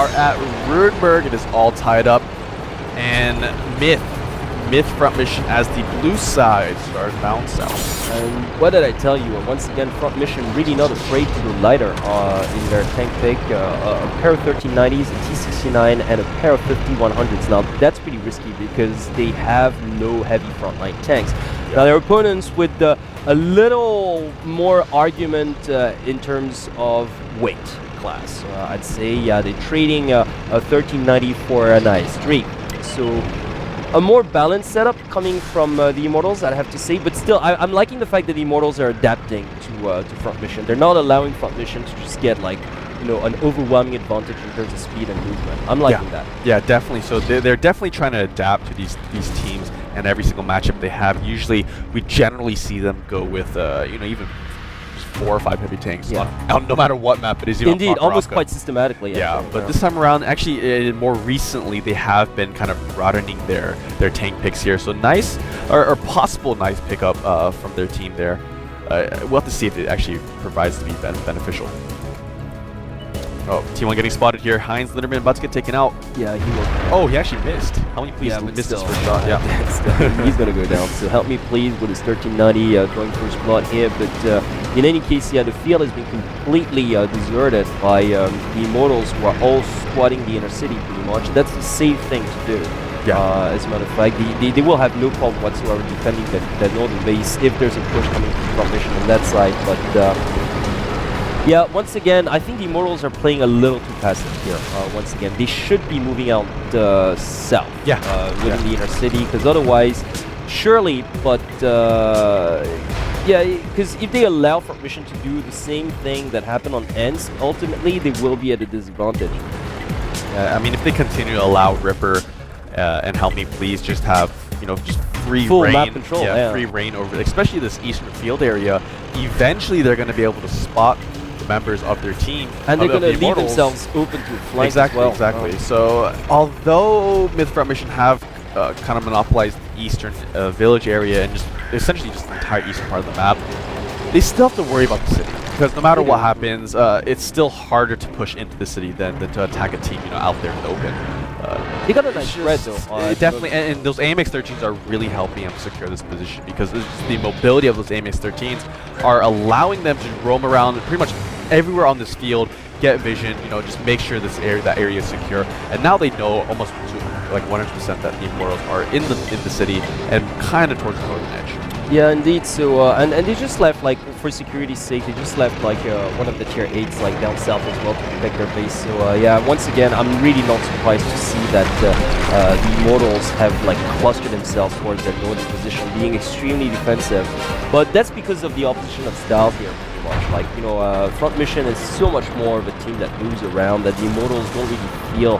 are at Rudenberg. It is all tied up. And MiTH.Front Mission as the blue side starts bound south. And what did I tell you? Once again, Front Mission really not afraid to go lighter in their tank pick. A pair of 1390s, a T69, and a pair of 5100s. Now, that's pretty risky because they have no heavy frontline tanks. Now, their opponents with a little more argument in terms of weight class. I'd say, yeah, they're trading a 1390 for an IS-3. So a more balanced setup coming from the Immortals, I have to say, but still, I'm liking the fact that the Immortals are adapting to Front Mission. They're not allowing Front Mission to just get like, you know, an overwhelming advantage in terms of speed and movement. I'm liking that. Yeah, definitely. So they're definitely trying to adapt to these teams and every single matchup they have. Usually, we generally see them go with, you know, even 4 or 5 heavy tanks on no matter what map it is. Indeed, almost quite systematically. Yeah, but this time around, actually, more recently, they have been kind of broadening their tank picks here. So nice, or possible nice pickup from their team there. We'll have to see if it actually provides to be beneficial. Oh, T1 getting spotted here. Heinz Linderman about to get taken out. Yeah, he will. Oh, he actually missed. Help me please missed his first shot. Yeah, he's going to go down. So help me please with his 1390 going for his blood here. But in any case, yeah, the field has been completely deserted by the Immortals, who are all squatting the inner city pretty much. That's the safe thing to do. Yeah. As a matter of fact, they will have no problem whatsoever defending that northern base if there's a push coming from Front Mission on that side. But yeah, once again, I think the Immortals are playing a little too passive here. Once again, they should be moving out south. Yeah. Within the inner city, because otherwise, surely, but yeah, because if they allow Front Mission to do the same thing that happened on Ends, ultimately they will be at a disadvantage. I mean, if they continue to allow Ripper and Help Me Please just have, you know, just free full reign, map control, free reign over, especially this eastern field area, eventually they're going to be able to spot the members of their team, and they're going to leave themselves open to flank exactly, as well. Exactly. So although MiTH.Front Mission have kind of monopolized the eastern village area and just essentially just the entire eastern part of the map, they still have to worry about the city, because no matter what happens, it's still harder to push into the city than to attack a team, you know, out there in the open. They got a nice spread though. Definitely, and those AMX-13s are really helping them secure this position, because the mobility of those AMX-13s are allowing them to roam around pretty much everywhere on this field, get vision, you know, just make sure that area is secure. And now they know almost like 100% that the Immortals are in the city and kind of towards the northern edge. Yeah, indeed. So and they just left, like, for security's sake, they just left like one of the tier 8s like down south as well to protect their base. So yeah, once again, I'm really not surprised to see that the Immortals have like clustered themselves towards their northern position, being extremely defensive. But that's because of the opposition of styles here. Like, you know, Front Mission is so much more of a team that moves around that the Immortals don't really feel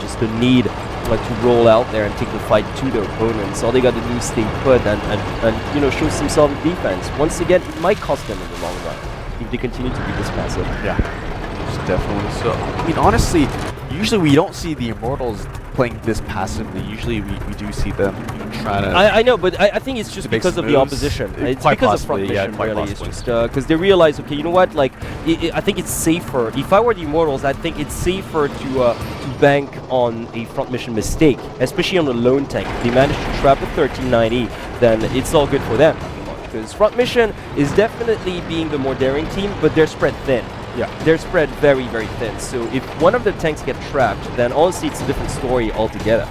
just the need to roll out there and take the fight to their opponents. All they got to do is stay put and you know, show some solid defense. Once again, it might cost them in the long run if they continue to be this passive. Yeah, definitely. So, I mean, honestly, usually we don't see the Immortals playing this passively. Usually we do see them, you know, trying to... I know, but I think it's just because of the opposition. It's because of Front Mission, really. It's just because they realize, okay, you know what, like, I think it's safer. If I were the Immortals, I think it's safer to bank on a Front Mission mistake, especially on the lone tank. If they manage to trap a 1390, then it's all good for them, because Front Mission is definitely being the more daring team, but they're spread thin. Yeah, they're spread very, very thin. So if one of the tanks get trapped, then honestly it's a different story altogether.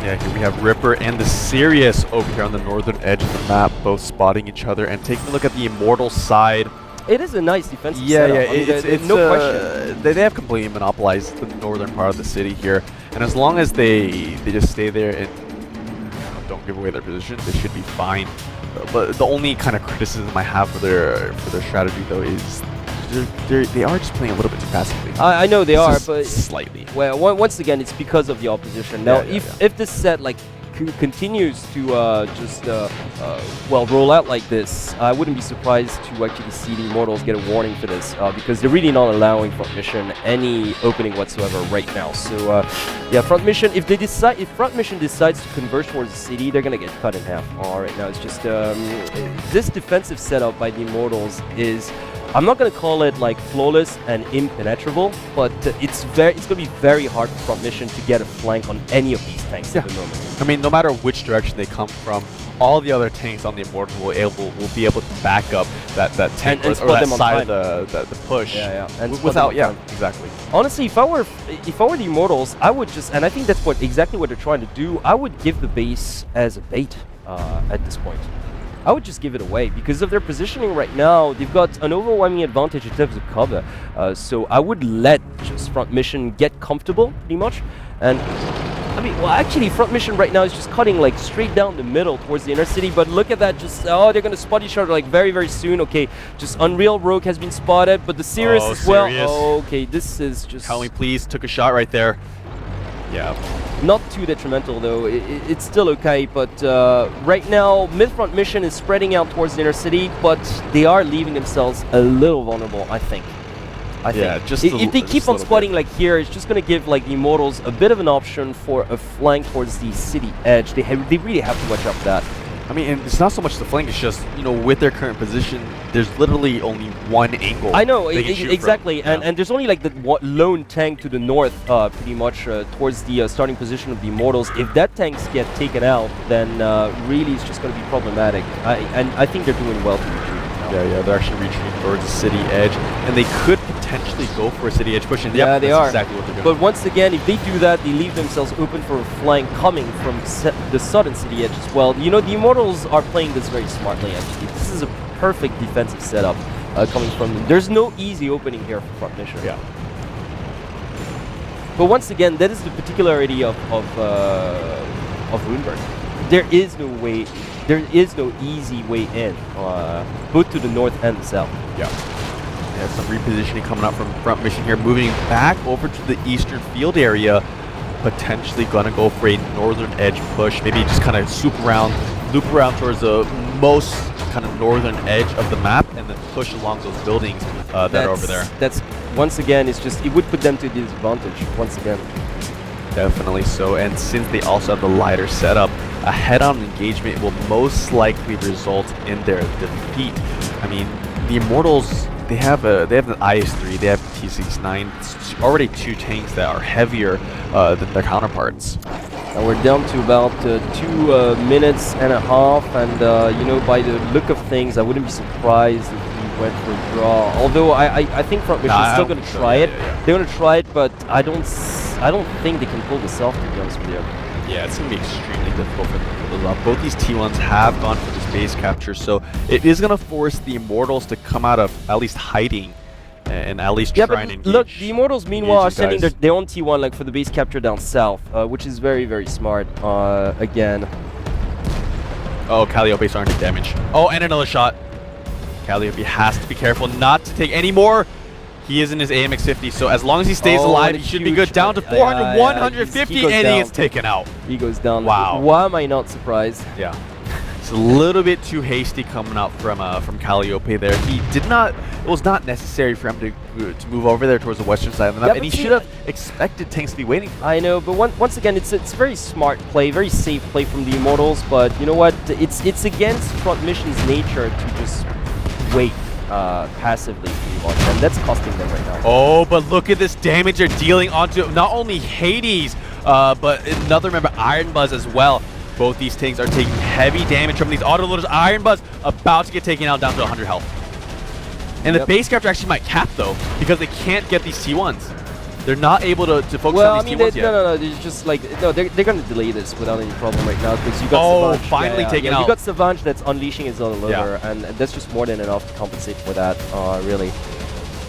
Yeah, here we have Ripper and the Sirius over here on the northern edge of the map, both spotting each other and taking a look at the Immortal side. It is a nice defensive setup. Yeah, it's no question. They have completely monopolized the northern part of the city here, and as long as they just stay there and don't give away their position, they should be fine. But the only kind of criticism I have for their strategy though is they are just playing a little bit too passively. I know they are, but slightly. Well, once again, it's because of the opposition. Now, if this set like continues to well, roll out like this, I wouldn't be surprised to actually see the Immortals get a warning for this, because they're really not allowing Front Mission any opening whatsoever right now. So yeah, Front Mission, if Front Mission decides to converge towards the city, they're gonna get cut in half. Right now, it's just this defensive setup by the Immortals is I'm not gonna call it like flawless and impenetrable, but it's gonna be very hard for Front Mission to get a flank on any of these tanks at the moment. I mean, no matter which direction they come from, all the other tanks on the Immortals will be able to back up that tank and or that them on side time. of the push. And Without, exactly. Honestly, if I were the Immortals, I would just, and I think that's exactly what they're trying to do. I would give the base as a bait at this point. I would just give it away because of their positioning right now. They've got an overwhelming advantage in terms of cover. So I would let just Front Mission get comfortable pretty much. And I mean, well, actually, Front Mission right now is just cutting like straight down the middle towards the inner city. But look at that! Just they're gonna spot each other like very, very soon. Okay, just Unreal Rogue has been spotted, but the Sirius as well. Oh, okay, this is just. Helmy, please, took a shot right there. Yeah. Not too detrimental though. It's still okay, but right now, MiTH.Front Mission is spreading out towards the inner city, but they are leaving themselves a little vulnerable. I think. Just if they keep on spotting like here, it's just going to give like the Immortals a bit of an option for a flank towards the city edge. They really have to watch out for that. I mean, and it's not so much the flank, it's just, you know, with their current position, there's literally only one angle. I know, they can shoot exactly, from. and there's only like the lone tank to the north, pretty much, towards the starting position of the Immortals. If that tanks get taken out, then really it's just going to be problematic. And I think they're doing well to retreat. Yeah, they're actually retreating towards the city edge, and they could potentially go for a city edge push. And yeah, they are. Exactly what they're doing. But once again, if they do that, they leave themselves open for a flank coming from the southern city edge as well. You know, the Immortals are playing this very smartly. Actually, this is a perfect defensive setup coming from them. There's no easy opening here for Front Mission. Yeah. But once again, that is the particularity of Runeberg. There is no way. There is no easy way in, both to the north and the south. Yeah, some repositioning coming up from Front Mission here, moving back over to the eastern field area, potentially going to go for a northern edge push, maybe just kind of loop around towards the most kind of northern edge of the map, and then push along those buildings that are over there. That's, once again, it's just, it would put them to disadvantage, once again. Definitely so, and since they also have the lighter setup, a head-on engagement will most likely result in their defeat. I mean, the Immortals, they have an IS-3, they have T-69, it's already two tanks that are heavier than their counterparts. And we're down to about 2 minutes and a half, and you know, by the look of things, I wouldn't be surprised if we went for a draw. Although I think Front Mission is still going to try it. They're going to try it, but I don't think they can pull this off, to be honest with you. Yeah, it's going to be extremely difficult for them to pull this off. Both these T1s have gone for this base capture, so it is going to force the Immortals to come out of at least hiding and at least try and engage. Look, the Immortals meanwhile are sending their own T1 like for the base capture down south, which is very, very smart. Again. Oh, Calliope's starting to damage. Oh, and another shot. Calliope has to be careful not to take any more. He is in his AMX-50, so as long as he stays alive, he should be good. Down to 400, 150, and he gets taken out. He goes down. Wow. Why am I not surprised? Yeah. It's a little bit too hasty coming out from Calliope there. He did not, it was not necessary for him to move over there towards the western side of the map, and he should have expected tanks to be waiting for him. I know, but once again, it's very smart play, very safe play from the Immortals, but you know what? It's against Front Mission's nature to just wait. Passively pretty much, and that's costing them right now. Oh, but look at this damage they're dealing onto not only Hades, but another member, Iron Buzz as well. Both these tanks are taking heavy damage from these autoloaders. Iron Buzz about to get taken out down to 100 health. And the base capture actually might cap though, because they can't get these T1s. They're not able to focus on these T1s yet. No, they're just like, no, they're going to delay this without any problem right now, because you got Savage. Finally taken out. You got Savage that's unleashing his autoloader, and that's just more than enough to compensate for that, really.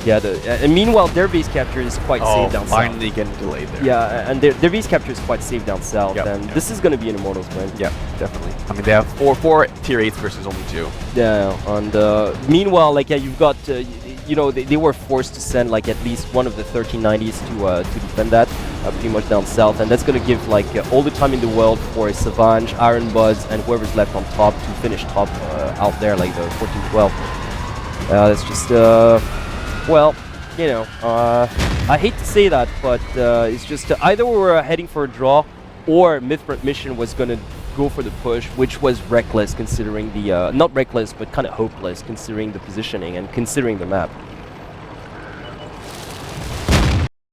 Yeah, and meanwhile, their base capture is quite safe down south. Finally getting delayed there. Yeah, and their base capture is quite safe down south, and this is going to be an Immortals win. Yeah, definitely. I mean, they have four tier 8s versus only 2. Yeah, and meanwhile, like, you've got, you know, they were forced to send, like, at least one of the 1390s to defend that, pretty much down south, and that's going to give, like, all the time in the world for Savage, Iron Buzz, and whoever's left on top to finish top out there, like the 14-12. That's just, well, you know, I hate to say that, but it's just either we were heading for a draw, or MiTH.Front Mission was going to go for the push, which was reckless considering the not reckless, but kind of hopeless considering the positioning and considering the map.